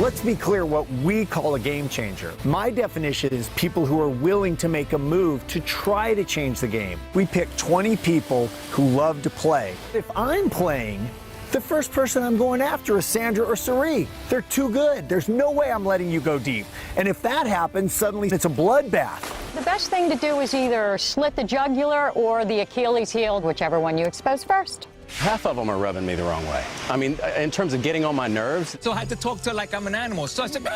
Let's be clear what we call a game changer. My definition is people who are willing to make a move to try to change the game. We pick 20 people who love to play. If I'm playing, the first person I'm going after is Sandra or Sari. They're too good. There's no way I'm letting you go deep. And if that happens, suddenly it's a bloodbath. The best thing to do is either slit the jugular or the Achilles heel, whichever one you expose first. Half of them are rubbing me the wrong way. I mean, in terms of getting on my nerves. So I had to talk to her like I'm an animal. So I said,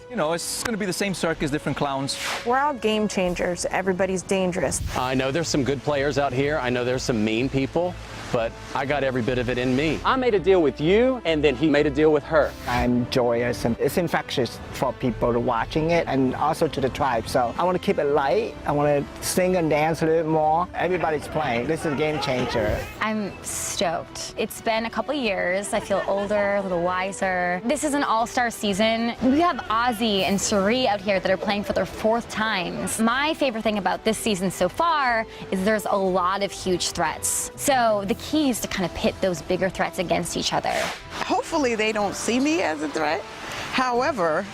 you know, it's going to be the same circus, different clowns. We're all game changers. Everybody's dangerous. I know there's some good players out here. I know there's some mean people, but I got every bit of it in me. I made a deal with you, and then he made a deal with her. I'm joyous, and it's infectious for people watching it, and also to the tribe. So I want to keep it light. I want to sing and dance a little bit more. Everybody's playing. This is a game changer. I'm stoked. It's been a couple years. I feel older, a little wiser. This is an all-star season. We have Ozzy and Sari out here that are playing for their 4th times. My favorite thing about this season so far is there's a lot of huge threats. So the key is to kind of pit those bigger threats against each other. Hopefully they don't see me as a threat. However,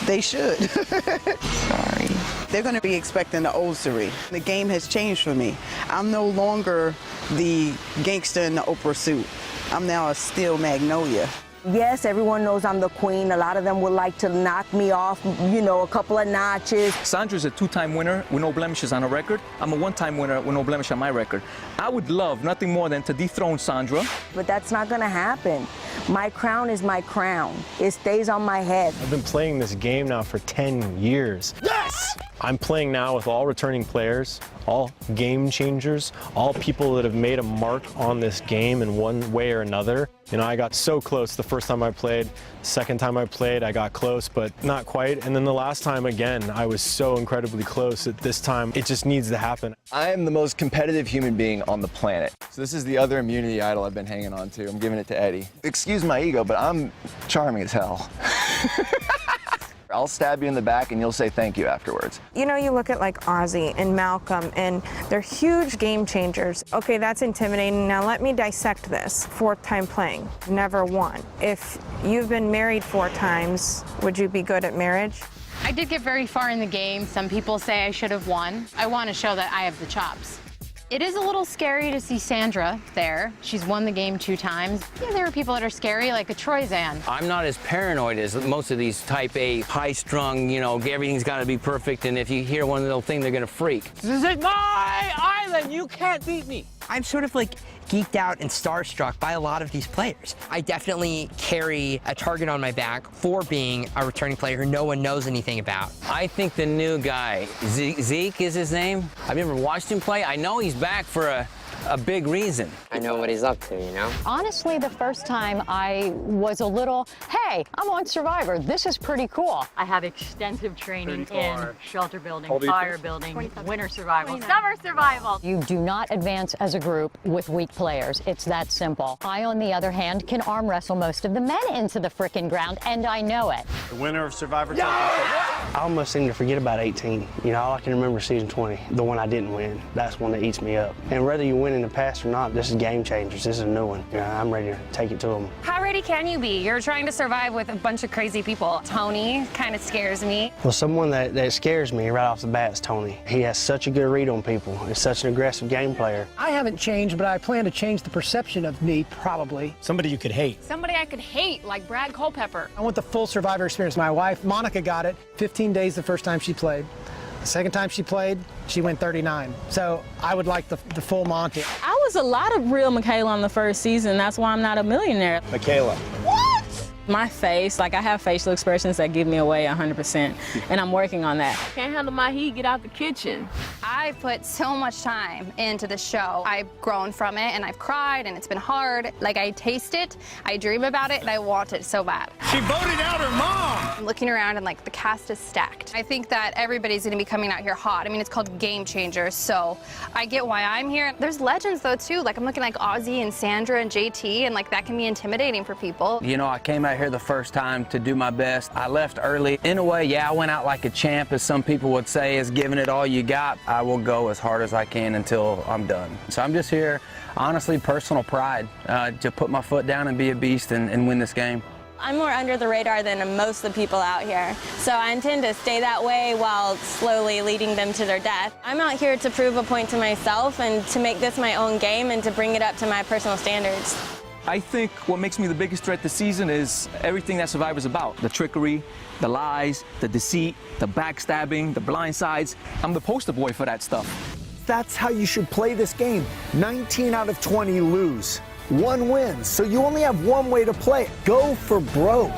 they should. Sorry. They're going to be expecting the old Sari. The game has changed for me. I'm no longer the gangster in the Oprah suit. I'm now a steel magnolia. Yes, everyone knows I'm the queen. A lot of them would like to knock me off, you know, a couple of notches. Sandra's a 2-time winner with no blemishes on her record. I'm a 1-time winner with no blemish on my record. I would love nothing more than to dethrone Sandra. But that's not going to happen. My crown is my crown. It stays on my head. I've been playing this game now for 10 years. Yes! I'm playing now with all returning players, all game changers, all people that have made a mark on this game in one way or another. You know, I got so close the first time I played. Second time I played, I got close, but not quite. And then the last time, again, I was so incredibly close that this time it just needs to happen. I am the most competitive human being on the planet. So this is the other immunity idol I've been hanging on to. I'm giving it to Eddie. Excuse my ego, but I'm charming as hell. I'll stab you in the back and you'll say thank you afterwards. You know, you look at like Ozzy and Malcolm, and they're huge game changers. Okay, that's intimidating. Now let me dissect this. 4th time playing, never won. If you've been married 4 times, would you be good at marriage? I did get very far in the game. Some people say I should have won. I want to show that I have the chops. It is a little scary to see Sandra there. She's won the game 2 times. Yeah, there are people that are scary, like a Troyzan. I'm not as paranoid as most of these type A, high-strung, you know, everything's got to be perfect, and if you hear one little thing, they're going to freak. This is my island! You can't beat me! I'm sort of like geeked out and starstruck by a lot of these players. I definitely carry a target on my back for being a returning player who no one knows anything about. I think the new guy, Zeke is his name. I've never watched him play. I know he's back for a big reason. I know what he's up to, you know? Honestly, the first time I was a little, hey, I'm on Survivor. This is pretty cool. I have extensive training in shelter building, fire building, winter survival, summer survival. You do not advance as a group with weak players. It's that simple. I, on the other hand, can arm wrestle most of the men into the frickin' ground, and I know it. The winner of Survivor I almost seem to forget about 18. You know, all I can remember is season 20, the one I didn't win. That's one that eats me up. And whether you win in the past or not, this is game changers. This is a new one. You know, I'm ready to take it to them. How ready can you be? You're trying to survive with a bunch of crazy people. Tony kind of scares me. Well, someone that scares me right off the bat is Tony. He has such a good read on people. He's such an aggressive game player. I haven't changed, but I plan to change the perception of me, probably. Somebody you could hate. Somebody I could hate, like Brad Culpepper. I want the full Survivor experience. My wife, Monica, got it 15 days the first time she played. The second time she played, she went 39. So I would like the full Monty. I was a lot of real Michaela on the first season. That's why I'm not a millionaire. Michaela. What? My face, like I have facial expressions that give me away 100%, and I'm working on that. Can't handle my heat, get out the kitchen. I've put so much time into the show. I've grown from it, and I've cried, and it's been hard. Like, I taste it, I dream about it, and I want it so bad. She voted out her mom! I'm looking around, and like, the cast is stacked. I think that everybody's gonna be coming out here hot. I mean, it's called Game Changers, so I get why I'm here. There's legends, though, too. Like, I'm looking like Ozzy and Sandra and JT, and like, that can be intimidating for people. You know, I came out here the first time to do my best. I left early. In a way, yeah, I went out like a champ, as some people would say, is giving it all you got. I will go as hard as I can until I'm done. So I'm just here, honestly, personal pride, to put my foot down and be a beast and win this game. I'm more under the radar than most of the people out here, so I intend to stay that way while slowly leading them to their death. I'm out here to prove a point to myself and to make this my own game and to bring it up to my personal standards. I think what makes me the biggest threat this season is everything that Survivor's about. The trickery, the lies, the deceit, the backstabbing, the blind sides. I'm the poster boy for that stuff. That's how you should play this game. 19 out of 20 lose. 1 wins, so you only have one way to play it. Go for broke.